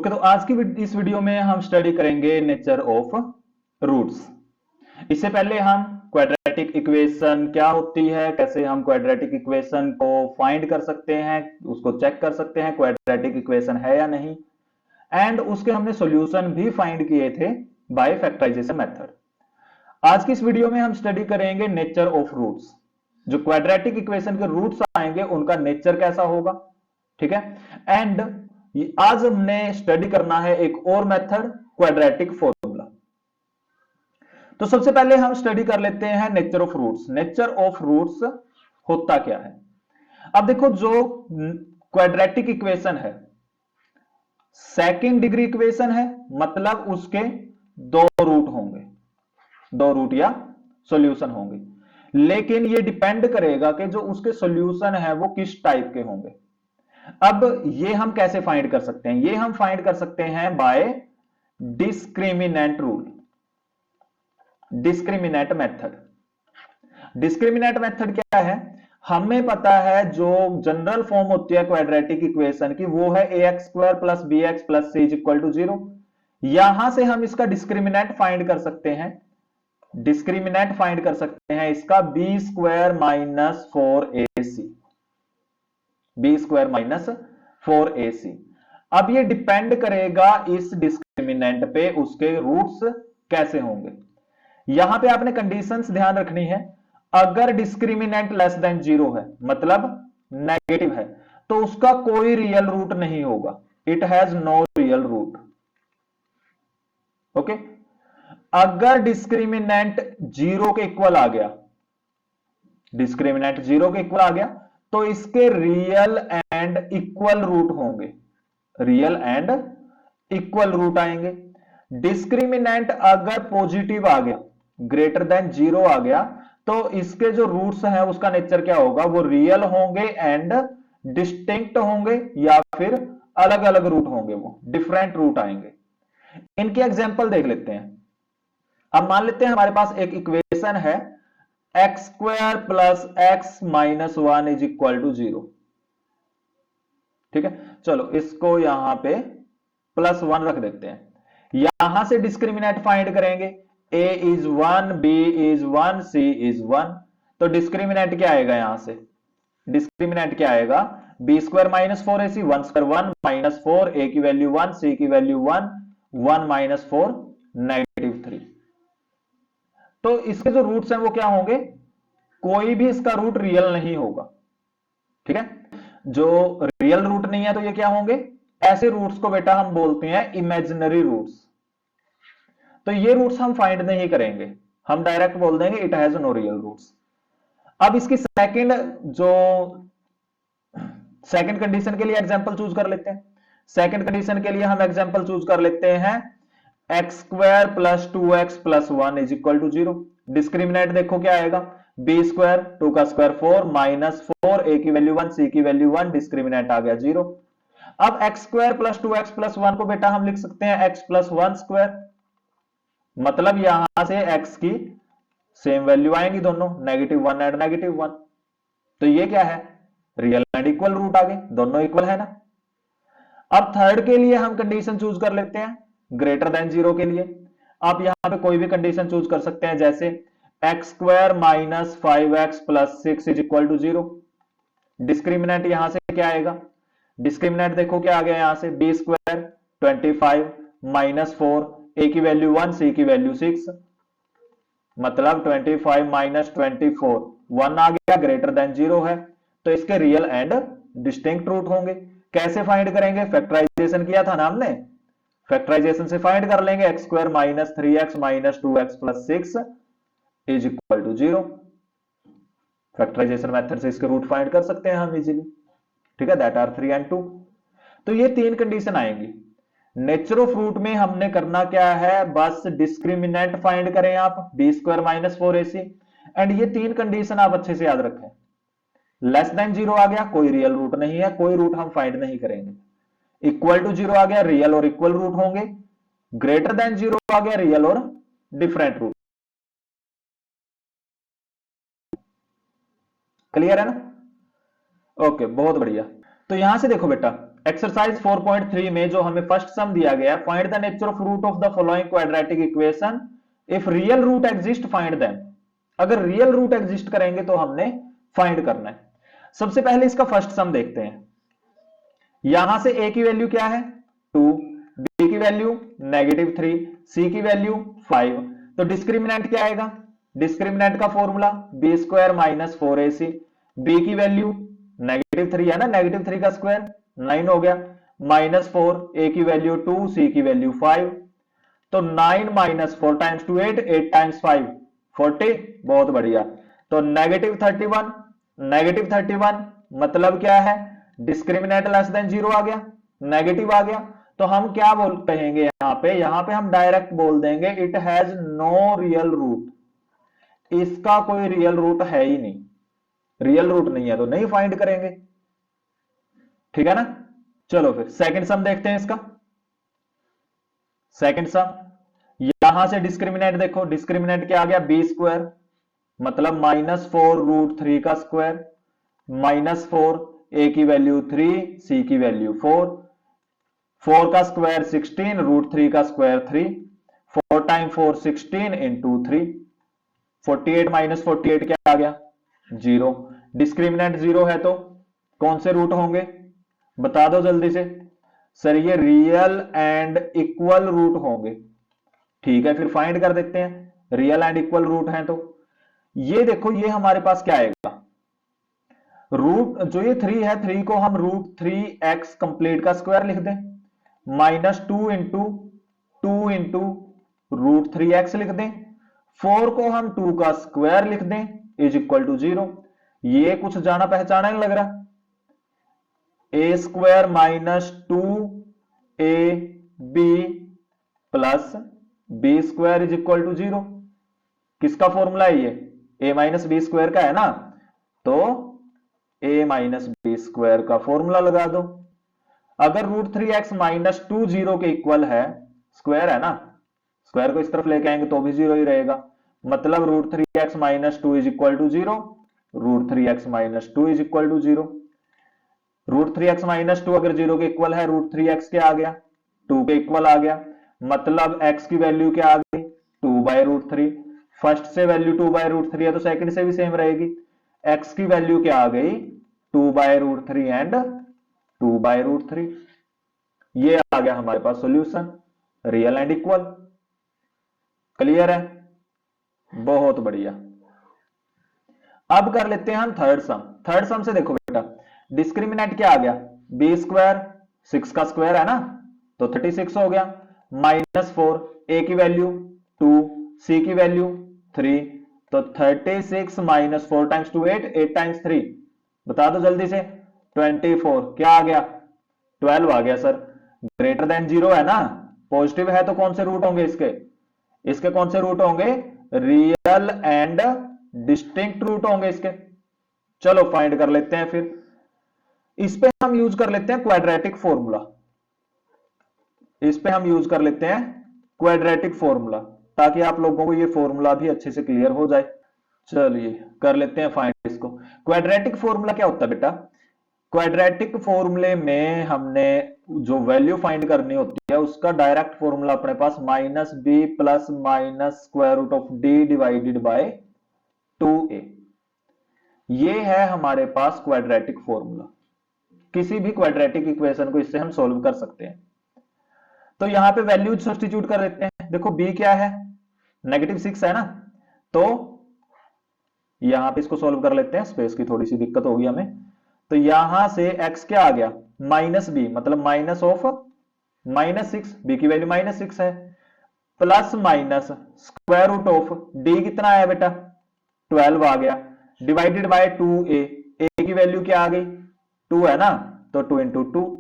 Okay, तो आज की इस वीडियो में हम स्टडी करेंगे नेचर ऑफ रूट्स। इससे पहले हम क्वाड्रेटिक इक्वेशन क्या होती है, कैसे हम क्वाड्रेटिक इक्वेशन को फाइंड कर सकते हैं, उसको चेक कर सकते हैं क्वाड्रेटिक इक्वेशन है या नहीं, एंड उसके हमने सॉल्यूशन भी फाइंड किए थे बाय फैक्टराइजेशन मेथड। आज की इस वीडियो में हम स्टडी करेंगे नेचर ऑफ रूट्स। जो क्वाड्रेटिक इक्वेशन के रूट्स आएंगे उनका नेचर कैसा होगा, ठीक है। एंड आज हमने स्टडी करना है एक और मेथड, क्वाड्रेटिक फॉर्मूला। तो सबसे पहले हम स्टडी कर लेते हैं nature of roots. Nature of roots होता क्या है। अब देखो, जो क्वाड्रेटिक इक्वेशन है सेकंड डिग्री इक्वेशन है, मतलब उसके दो रूट होंगे, दो रूट या सॉल्यूशन होंगे। लेकिन ये डिपेंड करेगा कि जो उसके सॉल्यूशन है वो किस टाइप के होंगे। अब ये हम कैसे फाइंड कर सकते हैं, ये हम फाइंड कर सकते हैं by discriminant rule, discriminant method. Discriminant method क्या है, हमें पता है जो जनरल फॉर्म होती है क्वाड्रेटिक इक्वेशन की वो है ax² plus bx plus c is equal to 0। यहां से हम इसका डिस्क्रिमिनेंट फाइंड कर सकते हैं, डिस्क्रिमिनेंट फाइंड कर सकते हैं इसका b² minus 4ac, b² minus 4ac। अब ये डिपेंड करेगा इस डिस्क्रिमिनेंट पे, उसके रूट्स कैसे होंगे। यहां पे आपने कंडीशंस ध्यान रखनी है। अगर डिस्क्रिमिनेंट लेस देन 0 है, मतलब नेगेटिव है, तो उसका कोई रियल रूट नहीं होगा, it has no real root. Okay, अगर डिस्क्रिमिनेंट 0 के इक्वल आ गया, डिस्क्रिमिनेंट 0 के इक्वल आ गया, तो इसके रियल एंड इक्वल रूट होंगे, रियल एंड इक्वल रूट आएंगे। डिस्क्रिमिनेंट अगर पॉजिटिव आ गया, ग्रेटर देन 0 आ गया, तो इसके जो रूट्स हैं उसका नेचर क्या होगा, वो रियल होंगे एंड डिस्टिंक्ट होंगे, या फिर अलग अलग रूट होंगे, वो डिफरेंट रूट आएंगे। इनके एग्जांपल देख लेते हैं। अब मान लेते हैं हमारे पास एक इक्वेशन है x² plus x minus 1 is equal to 0, ठीक है। चलो इसको यहां पे +1 रख देते हैं। यहां से डिस्क्रिमिनेंट फाइंड करेंगे, a is 1, b is 1, c is 1। तो डिस्क्रिमिनेंट क्या आएगा, यहां से डिस्क्रिमिनेंट क्या आएगा, b² minus 4ac, 1² 1 minus 4, a की वैल्यू 1, c की वैल्यू 1, 1 माइनस 4 -3। तो इसके जो रूट्स हैं वो क्या होंगे, कोई भी इसका रूट रियल नहीं होगा, ठीक है। जो रियल रूट नहीं है तो ये क्या होंगे, ऐसे रूट्स को बेटा हम बोलते हैं इमेजिनरी रूट्स। तो ये रूट्स हम फाइंड नहीं करेंगे, हम डायरेक्ट बोल देंगे it has no real roots. अब इसकी सेकंड कंडीशन के लिए एग्जांपल चूज कर लेते हैं। सेकंड कंडीशन के लिए हम एग्जांपल चूज कर लेते हैं x² plus 2x plus 1 is equal to 0। Discriminant देखो क्या आएगा, b², 2 का स्क्वायर 4 माइनस 4, a की वैल्यू 1, c की वैल्यू 1, डिस्क्रिमिनेंट आ गया 0। अब x² प्लस 2x प्लस 1 को बेटा हम लिख सकते हैं x प्लस 1², मतलब यहां से x की सेम वैल्यू आएंगी दोनों, -1 एंड -1। तो ये क्या है, रियल एंड इक्वल रूट आ गए, दोनों इक्वल है ना। अब थर्ड के लिए हम कंडीशन चूज कर लेते हैं, ग्रेटर देन 0 के लिए। आप यहां पे कोई भी कंडीशन चूज कर सकते हैं, जैसे x² minus 5x plus 6 is equal to 0। Discriminant यहां से क्या आएगा, डिस्क्रिमिनेंट देखो क्या आ गया, यहां से b² 25 माइनस 4, a की वैल्यू 1, c की वैल्यू 6, मतलब 25 माइनस 24 1 आ गया, ग्रेटर देन 0 है। तो इसके रियल एंड डिस्टिंक्ट रूट होंगे। कैसे फाइंड करेंगे, फैक्टराइजेशन किया था ना हमने, फैक्टराइजेशन से फाइंड कर लेंगे, x² minus 3x minus 2x plus 6 is equal to 0। Factorisation method से इसके रूट फाइंड कर सकते हैं हम इजीली, ठीक है, दैट आर 3 एंड 2। तो ये तीन कंडीशन आएंगी। नेचर ऑफ रूट में हमने करना क्या है, बस डिस्क्रिमिनेंट फाइंड करें आप, b² माइनस 4ac, एंड ये तीन कंडीशन आप अच्छे से याद रखें। लेस देन 0 आ गया, कोई रियल रूट नहीं है, कोई रूट हम फाइंड नहीं करेंगे। इक्वल टू 0 आ गया, रियल और इक्वल रूट होंगे। ग्रेटर देन 0 आ गया, रियल और डिफरेंट रूट। क्लियर है ना, ओके, बहुत बढ़िया। तो यहां से देखो बेटा, एक्सरसाइज 4.3 में जो हमें फर्स्ट सम दिया गया, find the nature of root of the following quadratic equation, if real root exist find them. अगर रियल रूट एग्जिस्ट करेंगे तो हमने फाइंड करना है। सबसे पहले इसका फर्स्ट सम देखते हैं। यहां से a की वैल्यू क्या है 2, b की वैल्यू -3, c की वैल्यू 5। तो डिस्क्रिमिनेंट क्या आएगा, डिस्क्रिमिनेंट का formula b square minus 4ac। b की वैल्यू -3 है ना, -3 का स्क्वायर 9 हो गया, -4, a की वैल्यू 2, c की वैल्यू 5। तो 9 माइनस 4 टाइम्स 2 8, 8 टाइम्स 5 40। बहुत बढ़िया। तो -31, -31 मतलब क्या है, डिस्क्रिमिनेंट लेस देन 0 आ गया, नेगेटिव आ गया। तो हम क्या बोल कहेंगे यहां पे हम डायरेक्ट बोल देंगे it has no real root, इसका कोई रियल रूट है ही नहीं, रियल रूट नहीं है तो नहीं फाइंड करेंगे। ठीक है ना। चलो फिर सेकंड सम देखते हैं इसका। सेकंड सम, यहां से डिस्क्रिमिनेंट देखो, डिस्क्रिमिनेंट क्या आ गया बी स्क्वायर मतलब -4√3 का स्क्वायर, -4, ए की वैल्यू 3, सी की वैल्यू 4, 4 का स्क्वायर 16, √3 का स्क्वायर 3, 4 टाइम 4 16 इंटू 3, 48 माइनस 48 क्या आ गया 0। डिस्क्रिमिनेंट 0 है तो कौन से रूट होंगे बता दो जल्दी से। सर ये रियल एंड इक्वल रूट होंगे। ठीक है, फिर फाइंड कर देते हैं, रियल एंड इक्वल रूट हैं तो ये देखो, ये हमारे पास क्या आएगा, रूट जो ये 3 है, 3 को हम √3x कंप्लीट का स्क्वायर लिख दें, -2 इंटू 2 इंटू √3x लिख दें, 4 को हम 2 का स्क्वायर लिख दें इज इक्वल टू 0। ये कुछ जाना पहचाना नहीं लग रहा, a square -2ab plus b square is equal to 0। किसका फॉर्मूला है ये, a माइनस बी स्क्वायर का है ना, तो a माइनस बी स्क्वायर का फॉर्मूला लगा दो। अगर √3x -2 0 के इक्वल है, स्क्वायर है ना, स्क्वायर को इस तरफ लेके आएंगे तो भी 0 ही रहेगा, मतलब √3x -2 is equal to 0, √3x -2 is equal to 0। √3x -2 अगर 0 के इक्वल है, √3x क्या आ गया 2 के इक्वल आ गया, मतलब x की वैल्यू क्या आ गई 2/√3। फर्स्ट से वैल्यू 2/√3 है तो सेकंड से भी सेम रहेगी, x की वैल्यू क्या आ गई 2/√3 एंड 2/√3। ये आ गया हमारे पास solution, real and equal. Clear है, बहुत बढ़िया। अब कर लेते हैं हम थर्ड सम। थर्ड सम से देखो बेटा, डिस्क्रिमिनेंट क्या आ गया बी स्क्वायर, 6 का स्क्वायर है ना, तो 36 हो गया, -4, ए की वैल्यू 2, सी की वैल्यू 3, तो 36 - 4 टाइम्स 2 8, 8 टाइम्स 3 बता दो जल्दी से 24। क्या आ गया 12 आ गया सर। ग्रेटर देन 0 है ना, पॉजिटिव है तो कौन से रूट होंगे इसके, इसके कौन से रूट होंगे, रियल एंड डिस्टिंक्ट रूट होंगे इसके। चलो फाइंड कर लेते हैं फिर। इस पे हम यूज कर लेते हैं क्वाड्रेटिक फॉर्मूला, इस पे हम यूज कर लेते हैं क्वाड्रेटिक फॉर्मूला, ताकि आप लोगों को ये फॉर्मूला भी अच्छे से क्लियर हो जाए। चलिए कर लेते हैं फाइंड इसको। क्वाड्रेटिक फॉर्मूला क्या होता है बेटा, क्वाड्रेटिक फॉर्मूले में हमने जो वैल्यू फाइंड करनी होती है उसका डायरेक्ट फॉर्मूला अपने पास -b plus -√d divided by 2a। ये है हमारे पास क्वाड्रेटिक फॉर्मूला, किसी भी क्वाड्रेटिक इक्वेशन को इससे हम सॉल्व कर सकते हैं। तो यहां पे वैल्यूज सब्स्टिट्यूट कर लेते हैं। देखो b क्या है -6 है ना, तो यहां पे इसको सॉल्व कर लेते हैं, स्पेस की थोड़ी सी दिक्कत होगी हमें। तो यहां से x क्या आ गया -b मतलब माइनस ऑफ -6, b की वैल्यू -6 है, plus minus square root of d कितना आया बेटा 12 आ गया, डिवाइडेड बाय 2a, a की वैल्यू क्या आ गई 2 है ना, तो 2 इंटू 2।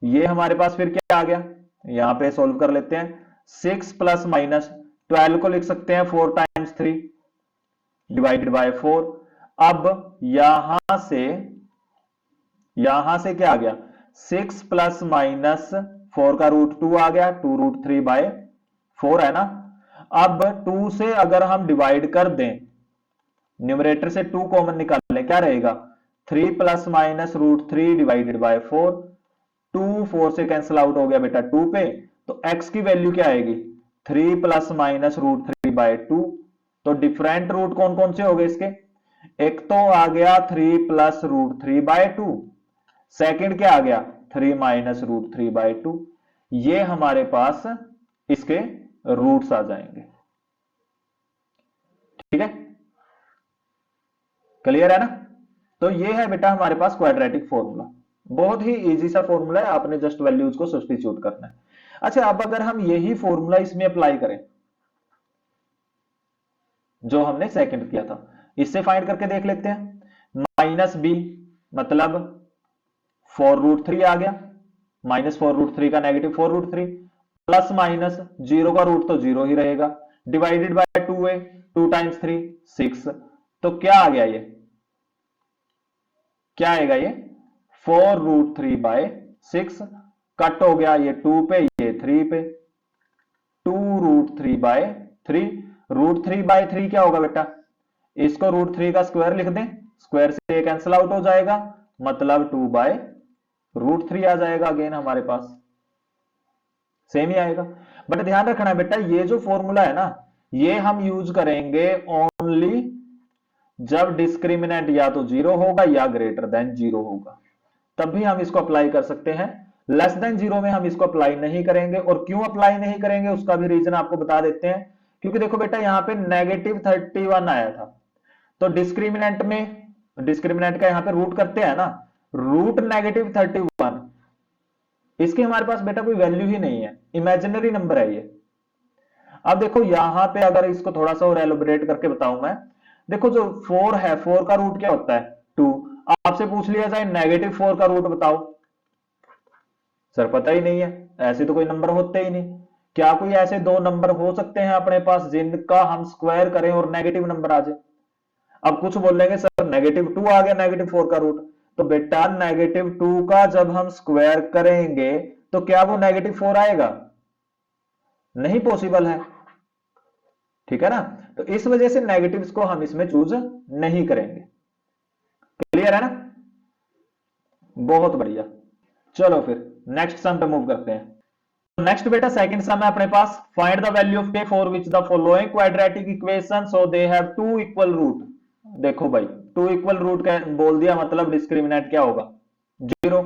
ये हमारे पास फिर क्या आ गया, यहां पे सॉल्व कर लेते हैं, 6 प्लस माइनस 12 को लिख सकते हैं 4 टाइम्स 3 डिवाइडेड बाय 4। अब यहां से क्या आ गया 6 प्लस माइनस 4 का √2 आ गया, 2√3/4 है ना। अब 2 से अगर हम डिवाइड कर दें, न्यूमरेटर से 2 कॉमन निकाल लें, क्या रहेगा 3 प्लस माइनस √3 डिवाइडेड बाय 4। 2 4 से कैंसिल आउट हो गया बेटा 2 पे, तो x की वैल्यू क्या आएगी 3 प्लस माइनस रूट 3 बाय 2। तो डिफरेंट रूट कौन कौन से हो गए इसके, एक तो आ गया 3 प्लस रूट 3 बाय 2, सेकेंड क्या आ गया 3 माइनस रूट 3 बाय 2। ये हमारे पास इसके रूट्स आ जाएंगे। ठीक है, क्लियर है ना। तो ये है बेटा हमारे पास क्वाड्रेटिक फॉर्मूला, बहुत ही इजी सा फॉर्मूला है, आपने जस्ट वैल्यूज को सब्स्टिट्यूट करना है। अच्छा, अब अगर हम यही फॉर्मूला इसमें अप्लाई करें जो हमने सेकंड किया था, इससे फाइंड करके देख लेते हैं। माइनस बी मतलब 4√3 आ गया, -4√3 का नेगेटिव 4√3, प्लस माइनस जीरो का रूट तो जीरो ही रहेगा, डिवाइडेड बाय 2a, 2 टाइम्स 3 6। तो क्या आ गया, ये क्या आएगा, ये 4√3/6 कट हो गया, ये 2 पे ये 3 पे, 2√3/3। √3/3 क्या होगा बेटा, इसको √3 का स्क्वायर लिख दें, स्क्वायर से कैंसिल आउट हो जाएगा, मतलब 2/√3 आ जाएगा अगेन हमारे पास, सेम ही आएगा। बट ध्यान रखना बेटा, ये जो फॉर्मूला है ना, ये हम यूज करेंगे ओनली जब डिस्क्रिमिनेंट या तो जीरो होगा या ग्रेटर देन जीरो होगा, तब भी हम इसको अप्लाई कर सकते हैं। लेस देन जीरो में हम इसको अप्लाई नहीं करेंगे, और क्यों अप्लाई नहीं करेंगे उसका भी रीजन आपको बता देते हैं। क्योंकि देखो बेटा, यहां पे -31 आया था, तो डिस्क्रिमिनेंट में, डिस्क्रिमिनेंट का यहां पे रूट करते हैं ना, रूट -31, इसकी हमारे पास बेटा कोई वैल्यू ही नहीं है, इमेजिनरी नंबर है ये। अब देखो यहां पे अगर इसको थोड़ा सा और एलोबरेट करके बताऊं मैं, देखो जो 4 है, 4 का रूट क्या होता है 2। आपसे पूछ लिया जाए -4 का रूट बताओ, सर पता ही नहीं है, ऐसे तो कोई नंबर होते ही नहीं। क्या कोई ऐसे दो नंबर हो सकते हैं अपने पास जिनका हम स्क्वायर करें और नेगेटिव नंबर आ जाए। अब कुछ बोलेंगे सर -2 आ गया -4 का रूट, तो बेटा -2 का जब हम स्क्वायर करेंगे तो क्या वो -4 आएगा, नहीं पॉसिबल है। ठीक है ना, तो इस वजह से नेगेटिव्स को हम इसमें चूज नहीं करेंगे। क्लियर है ना, बहुत बढ़िया। चलो फिर नेक्स्ट सम पे मूव करते हैं। नेक्स्ट बेटा सेकंड सम है अपने पास, find the value of k for which the following quadratic equation so they have two equal root. देखो भाई, टू इक्वल रूट का बोल दिया मतलब डिस्क्रिमिनेंट क्या होगा, जीरो।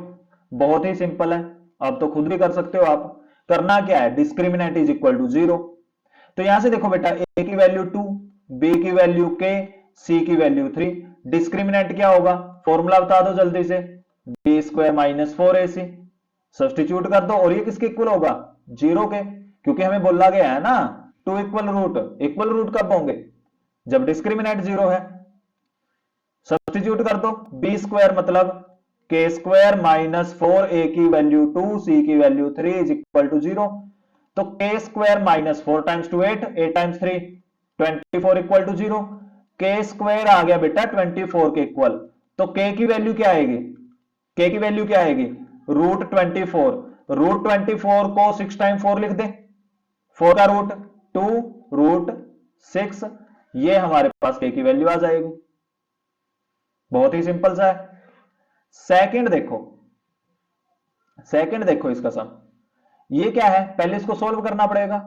बहुत ही सिंपल है, अब तो खुद भी कर सकते हो आप। करना क्या है, discriminant is equal to zero. तो यहां से देखो बेटा, ए की वैल्यू 2, बी की वैल्यू k, सी की वैल्यू 3। डिस्क्रिमिनेंट क्या होगा, फॉर्मूला बता दो जल्दी से, b² - 4ac। सब्सटीट्यूट कर दो, और ये किसके इक्वल होगा, जीरो के, क्योंकि हमें बोला गया है ना two equal root. Equal root कब होंगे, जब डिस्क्रिमिनेंट जीरो है। सब्सटीट्यूट कर दो, b² मतलब k² - 4a की वैल्यू 2, c की वैल्यू 3 इज इक्वल टू 0। तो k² - 4 times 2 8, 8 times 3 24 equal to 0। k² आ गया बेटा 24 के इक्वल, तो k की वैल्यू क्या आएगी, k की वैल्यू क्या आएगी √24। √24 को 6 टाइम 4 लिख दें, 4 का रूट 2 √6, ये हमारे पास k की वैल्यू आ जाएगी। बहुत ही सिंपल सा है। सेकंड देखो, सेकंड देखो इसका सम, ये क्या है, पहले इसको सोल्व करना पड़ेगा।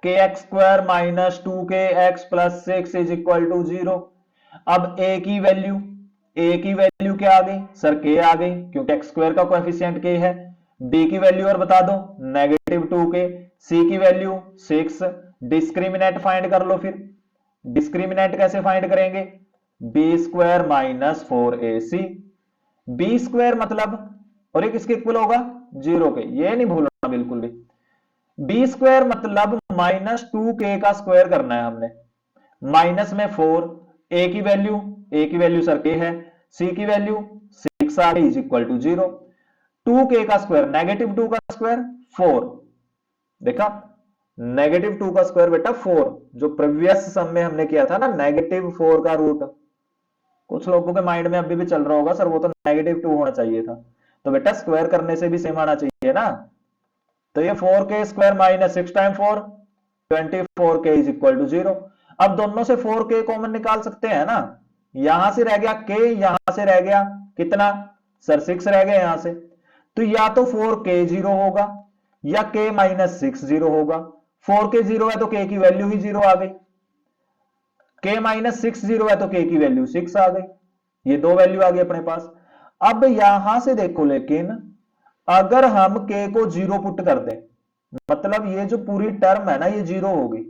kx² - 2kx + 6 is equal to 0। अब a की वैल्यू, a की वैल्यू क्या आ गई सर, k आ गई, क्योंकि x² का कोएफिशिएंट k है। b की वैल्यू और बता दो -2k, c की वैल्यू 6। डिस्क्रिमिनेंट फाइंड कर लो फिर। डिस्क्रिमिनेंट कैसे फाइंड करेंगे, b² - 4ac। b² मतलब, और ये किसके इक्वल होगा, जीरो के, ये नहीं भूलना बिल्कुल भी। b² मतलब -2k का स्क्वायर करना है हमने, माइनस में 4, a की वैल्यू, a की वैल्यू सर k है, c की वैल्यू 6 आ गई इज इक्वल टू 0। 2k का स्क्वायर, -2 का स्क्वायर 4, देखा, -2 का स्क्वायर बेटा 4, जो प्रीवियस सम में हमने किया था ना -4 का रूट। कुछ लोगों के माइंड में अभी भी चल रहा होगा सर वो तो -2 होना चाहिए था, तो बेटा स्क्वायर करने से भी सेम आना चाहिए ना। तो ये 4k² - 6 time 4 24k is equal to 0। अब दोनों से 4k कॉमन निकाल सकते हैं ना, यहां से रह गया k, यहां से रह गया कितना सर 6 रह गया यहां से, तो या तो 4k 0 होगा या k माइनस 6 0 होगा। 4k 0 है तो k की वैल्यू ही 0 आ गई, k माइनस 6 0 है तो k की वैल्यू 6 आ गई, ये दो वैल्यू आ गई अपने पास। अब यहां से देखो, लेकिन अगर हम k को 0 पुट कर दें, मतलब ये जो पूरी टर्म है ना ये 0 होगी,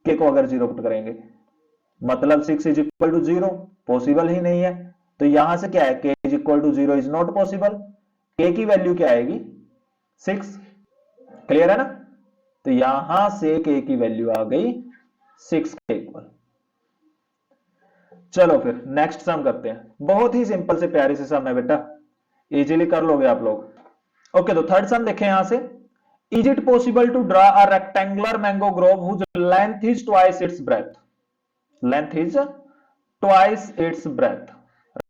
k को अगर 0 पुट करेंगे मतलब 6 इज इक्वल टू 0, पॉसिबल ही नहीं है। तो यहां से क्या है, k is equal to 0 is not possible, k की वैल्यू क्या आएगी 6, क्लियर है ना। तो यहां से k की वैल्यू आ गई 6 के इक्वल। चलो फिर नेक्स्ट सम करते हैं, बहुत ही सिंपल से प्यारी से सम है बेटा, इजीली कर लोगे आप लोग। ओके, तो थर्ड सम देखें यहां से, is it possible to draw a rectangular mango grove whose length is twice its breadth, length is twice its breadth.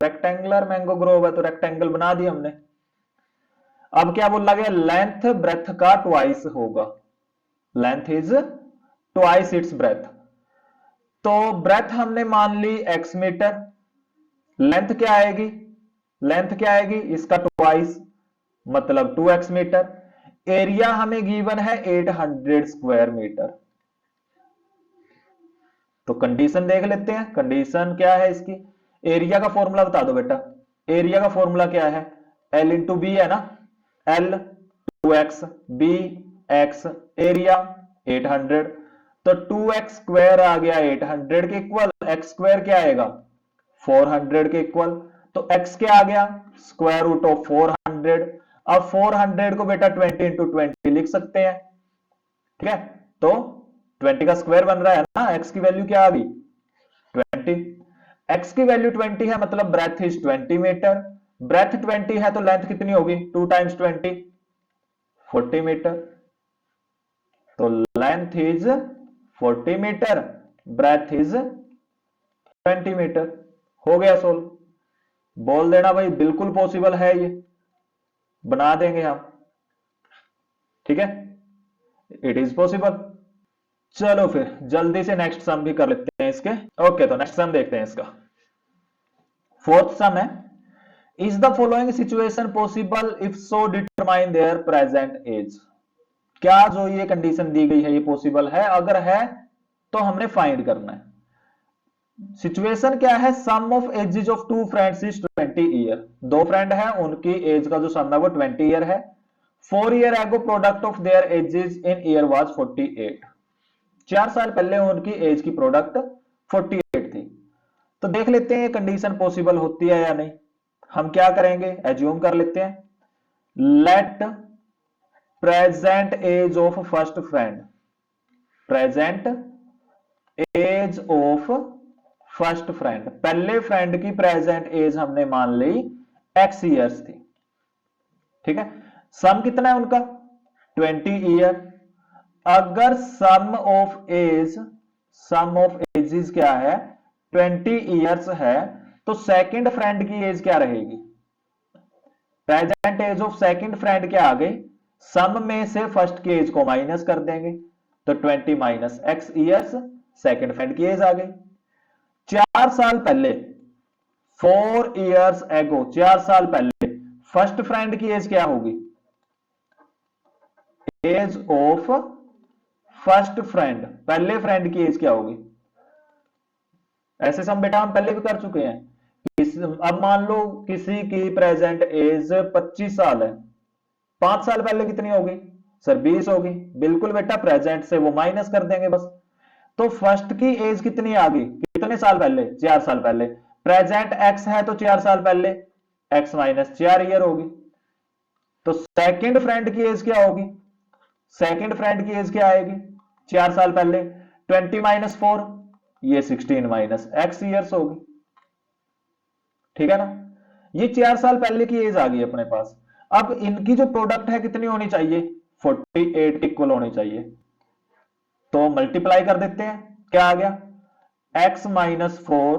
Rectangular mango grove है तो रेक्टेंगल बना दिया हमने। अब क्या बोला गया, लेंथ ब्रेथ का ट्वाइस होगा, length is twice its breath. तो ब्रेथ हमने मान ली x मीटर, लेंथ क्या आएगी, लेंथ क्या आएगी इसका ट्वाइस मतलब 2x मीटर। एरिया हमें गिवन है 800 स्क्वायर मीटर। तो कंडीशन देख लेते हैं, कंडीशन क्या है इसकी, एरिया का फॉर्मूला बता दो बेटा। एरिया का फॉर्मूला क्या है, L इंटू बी है ना, L 2x b x, area 800, तो 2x स्क्वायर आ गया 800 के इक्वल, x स्क्वायर क्या आएगा 400 के इक्वल, तो x क्या आ गया स्क्वायर रूट ऑफ 400। अब 400 को बेटा 20 इंटू 20 लिख सकते हैं, ठीक है। तो 20 का स्क्वायर बन रहा है ना, x की वैल्यू क्या आ गई 20, x की वैल्यू 20 है मतलब ब्रेथ इज 20 मीटर, ब्रेथ 20 है तो लेंथ कितनी होगी 2 टाइम्स 20 40 मीटर, तो length is 40 metre, breadth is 20 metre. हो गया सोल्व, बोल देना भाई बिल्कुल पॉसिबल है, ये बना देंगे हम, ठीक है, इट इज पॉसिबल। चलो फिर जल्दी से नेक्स्ट सम भी कर लेते हैं इसके। ओके, तो नेक्स्ट सम देखते हैं इसका। फोर्थ सम है, is the following situation possible, if so determine their present age. क्या जो ये कंडीशन दी गई है ये पॉसिबल है, अगर है तो हमने फाइंड करना है। सिचुएशन क्या है, sum of ages of two friends is 20 year, दो फ्रेंड है उनकी एज का जो सम है वो 20 ईयर है। 4 year ago product of their edges in year was 48, 4 साल पहले उनकी एज की प्रोडक्ट 48 थी। तो देख लेते हैं ये कंडीशन पॉसिबल होती है या नहीं। हम क्या करेंगे, एज्यूम कर लेते हैं, let present age of first friend, present age of first friend, पहले फ्रेंड की प्रेजेंट एज हमने मान ली x ईयर्स थी, ठीक है। सम कितना है उनका 20 ईयर। अगर sum of age, sum of ages क्या है 20 ईयर्स है, तो सेकंड फ्रेंड की एज क्या रहेगी, present age of second friend क्या आ गई, सम में से फर्स्ट की एज को माइनस कर देंगे, तो 20 minus x years, second friend की एज आ गई। 4 साल पहले, 4 ईयर्स एगो, 4 साल पहले फर्स्ट फ्रेंड की एज क्या होगी, एज ऑफ फर्स्ट फ्रेंड, पहले फ्रेंड की एज क्या होगी। ऐसे सम बेटा हम पहले भी कर चुके हैं। अब मान लो किसी की प्रेजेंट एज 25 साल है, 5 साल पहले कितनी होगी सर 20 होगी, बिल्कुल बेटा प्रेजेंट से वो माइनस कर देंगे बस। तो फर्स्ट की एज कितनी आ गई, कितने साल पहले 4 साल पहले, प्रेजेंट एक्स है तो 4 साल पहले एक्स माइनस 4 ईयर होगी। तो सेकंड फ्रेंड की एज क्या होगी, सेकंड फ्रेंड की एज क्या आएगी 4 साल पहले 20 माइनस 4, ये 16 माइनस एक्स ईयर्स होगी, ठीक है ना। ये 4 साल पहले की एज आ गई अपने पास। अब इनकी जो प्रोडक्ट है कितनी होनी चाहिए 48 इक्वल होनी चाहिए, तो मल्टीप्लाई कर देते हैं, क्या आ गया x माइनस 4,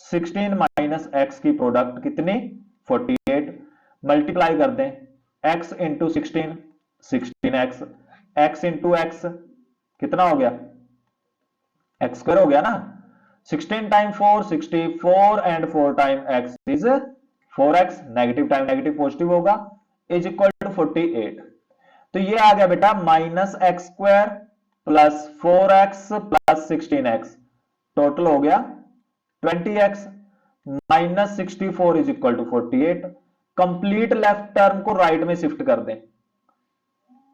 16 माइनस एक्स की प्रोडक्ट कितनी 48, मल्टीप्लाई कर दें x into 16, 16x, x into x कितना हो गया एक्स स्क्वायर हो गया ना, 16 time 4 64 and 4 time x is 4x, negative time negative positive होगा, इज इक्वल टू 48। तो ये आ गया बेटा minus X square plus 4x plus 16x, total हो गया 20x minus 64 is equal to 48। Complete left term को राइट में शिफ्ट कर दें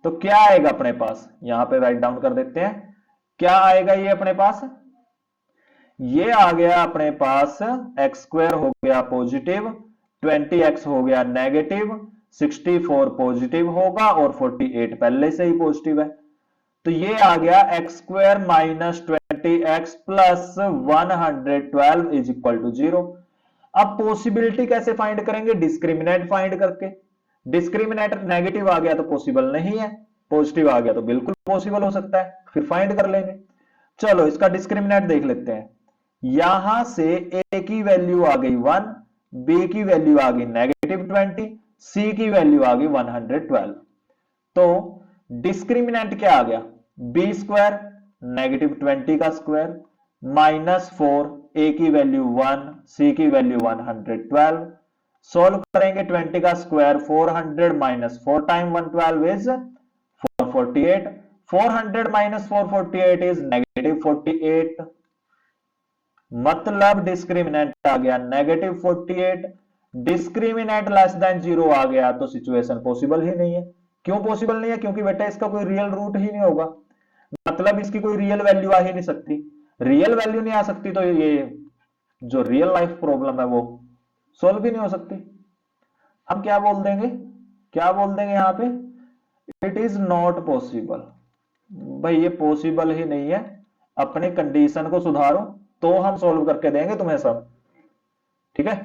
तो क्या आएगा अपने पास, यहां पे राइट डाउन कर देते हैं, क्या आएगा ये अपने पास, ये आ गया अपने पास एक्स स्क्वायर हो गया पॉजिटिव, 20x हो गया नेगेटिव, 64 पॉजिटिव होगा और 48 पहले से ही पॉजिटिव है। तो ये आ गया X square minus 20x plus 112 is equal to 0। अब पॉसिबिलिटी कैसे फाइंड करेंगे, डिस्क्रिमिनेंट फाइंड करके। डिस्क्रिमिनेंट नेगेटिव आ गया तो पॉसिबल नहीं है, पॉजिटिव आ गया तो बिल्कुल पॉसिबल हो सकता है, फिर फाइंड कर लेंगे। चलो इसका डिस्क्रिमिनेंट देख लेते हैं। यहां से ए की वैल्यू आ गई 1, बी की वैल्यू आ गई नेगेटिव 20, सी की वैल्यू आ गई 112। तो डिस्क्रिमिनेंट क्या आ गया, बी स्क्वायर नेगेटिव 20 का स्क्वायर माइनस 4, ए की वैल्यू 1, सी की वैल्यू 112। सोल्व करेंगे 20 का square 400 minus 4 time 112 is 448, 400 minus 448 is negative 48, मतलब डिस्क्रिमिनेंट आ गया नेगेटिव 48। डिस्क्रिमिनेंट लेस देन 0 आ गया तो सिचुएशन पॉसिबल ही नहीं है। क्यों पॉसिबल नहीं है, क्योंकि बेटा इसका कोई रियल रूट ही नहीं होगा, मतलब इसकी कोई रियल वैल्यू आ ही नहीं सकती। रियल वैल्यू नहीं आ सकती तो ये जो रियल लाइफ प्रॉब्लम है वो सोल्व भी नहीं हो सकती। हम क्या बोल देंगे, क्या बोल देंगे यहां पे, इट इज नॉट पॉसिबल। भाई ये पॉसिबल ही नहीं है, अपनी कंडीशन को सुधारो तो हम सोल्व करके देंगे तुम्हें सब, ठीक है।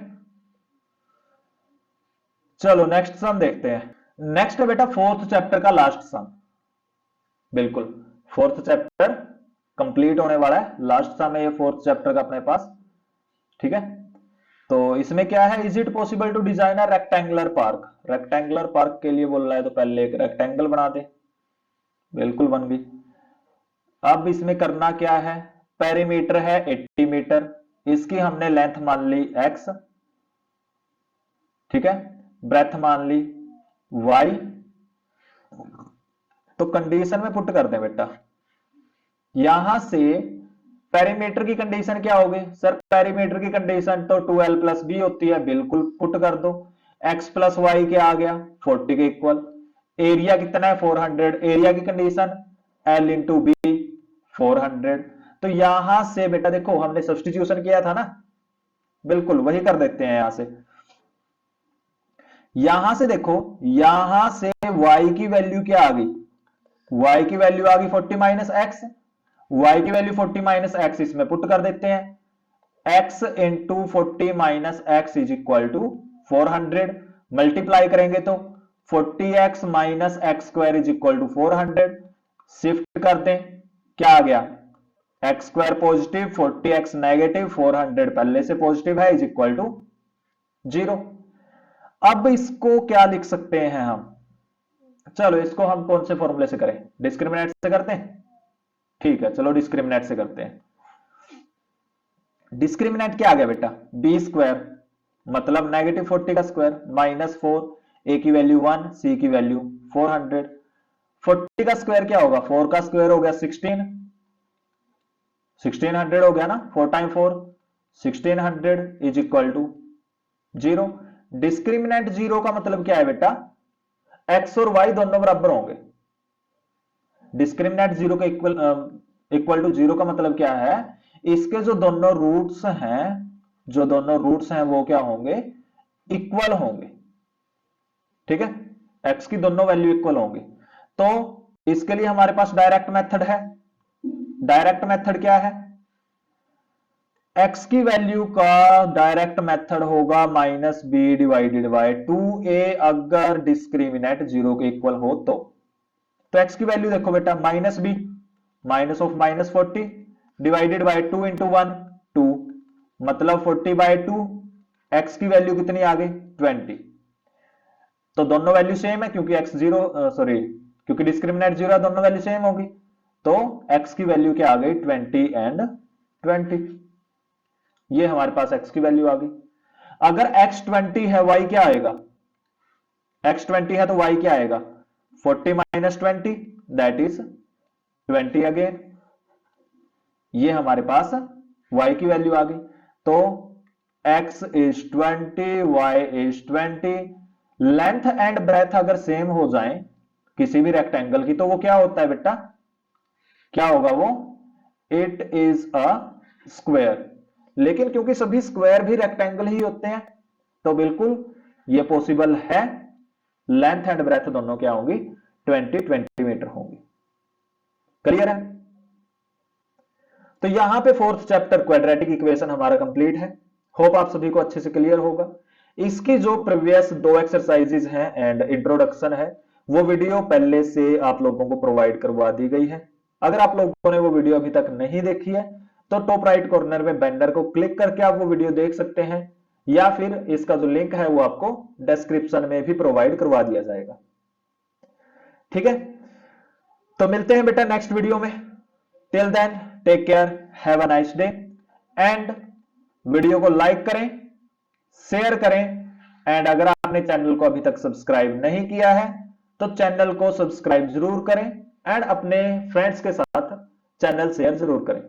चलो नेक्स्ट सम देखते हैं। नेक्स्ट है बेटा फोर्थ चैप्टर का लास्ट सम, बिल्कुल फोर्थ चैप्टर कंप्लीट होने वाला है, लास्ट सम है ये फोर्थ चैप्टर का अपने पास, ठीक है। तो इसमें क्या है, is it possible to design a rectangular park. Rectangular park के लिए बोल रहा है तो पहले एक रेक्टेंगल बना दे, बिल्कुल बन गई। अब इसमें करना क्या है, पेरीमीटर है 80 मीटर, इसकी हमने लेंथ मान ली x, ठीक है, ब्रेथ मान ली y। तो कंडीशन में पुट कर दें बेटा, यहां से पेरीमीटर की कंडीशन क्या होगी, सर पेरीमीटर की कंडीशन तो 2l प्लस बी होती है, बिल्कुल पुट कर दो। x प्लस वाई क्या आ गया 40 के इक्वल। एरिया कितना है 400, एरिया की कंडीशन l इंटू बी 400। तो यहां से बेटा देखो हमने सब्स्टिट्यूशन किया था ना, बिल्कुल वही कर देते हैं यहां से। यहां से देखो, यहां से y की वैल्यू क्या आ गई, y की वैल्यू आ गई 40 माइनस एक्स, y की वैल्यू 40 माइनस एक्स इसमें पुट कर देते हैं। x into 40 minus X is equal to 400, multiply करेंगे तो 40x minus X square is equal to 400, shift कर दें, क्या आ गया X square positive 40x negative 400 पहले से पॉजिटिव है इज इक्वल टू 0। अब इसको क्या लिख सकते हैं हम, चलो इसको हम कौन से फॉर्मूले से करें, डिस्क्रिमिनेंट से करते हैं, ठीक है चलो डिस्क्रिमिनेंट से करते हैं। डिस्क्रिमिनेंट क्या आ गया बेटा, बी स्क्वायर मतलब नेगेटिव 40 का स्क्वायर माइनस 4, ए की वैल्यू 1, सी की वैल्यू 400। 40 का स्क्वायर क्या होगा, 4 का स्क्वायर हो गया 16, 1600 हो गया ना, 4 time 4 1600 is equal to 0। Discriminant 0 का मतलब क्या है बेटा, x और y दोनों बराबर होंगे। डिस्क्रिमिनेंट 0 का इक्वल टू 0 का मतलब क्या है, इसके जो दोनों रूट्स हैं, जो दोनों रूट्स हैं वो क्या होंगे, इक्वल होंगे, ठीक है, x की दोनों वैल्यू इक्वल होंगी। तो इसके लिए हमारे पास डायरेक्ट मेथड है। डायरेक्ट मेथड क्या है, x की वैल्यू का डायरेक्ट मेथड होगा minus B divided by 2a, अगर डिस्क्रिमिनेंट 0 के इक्वल हो तो x की वैल्यू देखो बेटा minus B, minus of minus 40 divided by 2 into 1 2, मतलब 40 बाय 2, x की वैल्यू कितनी आ गई 20। तो दोनों वैल्यू सेम है क्योंकि x 0 क्योंकि डिस्क्रिमिनेंट 0 है, दोनों वैल्यू सेम होगी, तो x की वैल्यू क्या आ गई 20 एंड 20। ये हमारे पास x की वैल्यू आ गई। अगर x 20 है y क्या आएगा, x20 है तो y क्या आएगा, 40 माइनस 20 दैट इज 20 अगेन। ये हमारे पास y की वैल्यू आ गई। तो x इज 20, y इज 20। लेंथ एंड ब्रेथ अगर सेम हो जाए किसी भी रेक्टेंगल की तो वो क्या होता है बेटा, क्या होगा वो, इट इज अ स्क्वायर। लेकिन क्योंकि सभी स्क्वायर भी रेक्टेंगल ही होते हैं तो बिल्कुल ये पॉसिबल है, लेंथ एंड ब्रेथ दोनों क्या होंगी, 20 मीटर होंगी। क्लियर है। तो यहां पे फोर्थ चैप्टर क्वाड्रेटिक इक्वेशन हमारा कंप्लीट है। होप आप सभी को अच्छे से क्लियर होगा। इसकी जो प्रीवियस 2 एक्सरसाइजेज हैं एंड इंट्रोडक्शन है वो वीडियो पहले से आप लोगों को प्रोवाइड करवा दी गई है। अगर आप लोगों ने वो वीडियो अभी तक नहीं देखी है तो टॉप राइट कॉर्नर में बैनर को क्लिक करके आप वो वीडियो देख सकते हैं, या फिर इसका जो लिंक है वो आपको डिस्क्रिप्शन में भी प्रोवाइड करवा दिया जाएगा। ठीक है, तो मिलते हैं बेटा नेक्स्ट वीडियो में। Till then take care, have a nice day and video को लाइक करें, शेयर करें एंड अगर आपने चैनल को अभी तक सब्सक्राइब नहीं किया है तो चैनल को सब्सक्राइब जरूर करें एंड अपने फ्रेंड्स के साथ चैनल शेयर जरूर करें।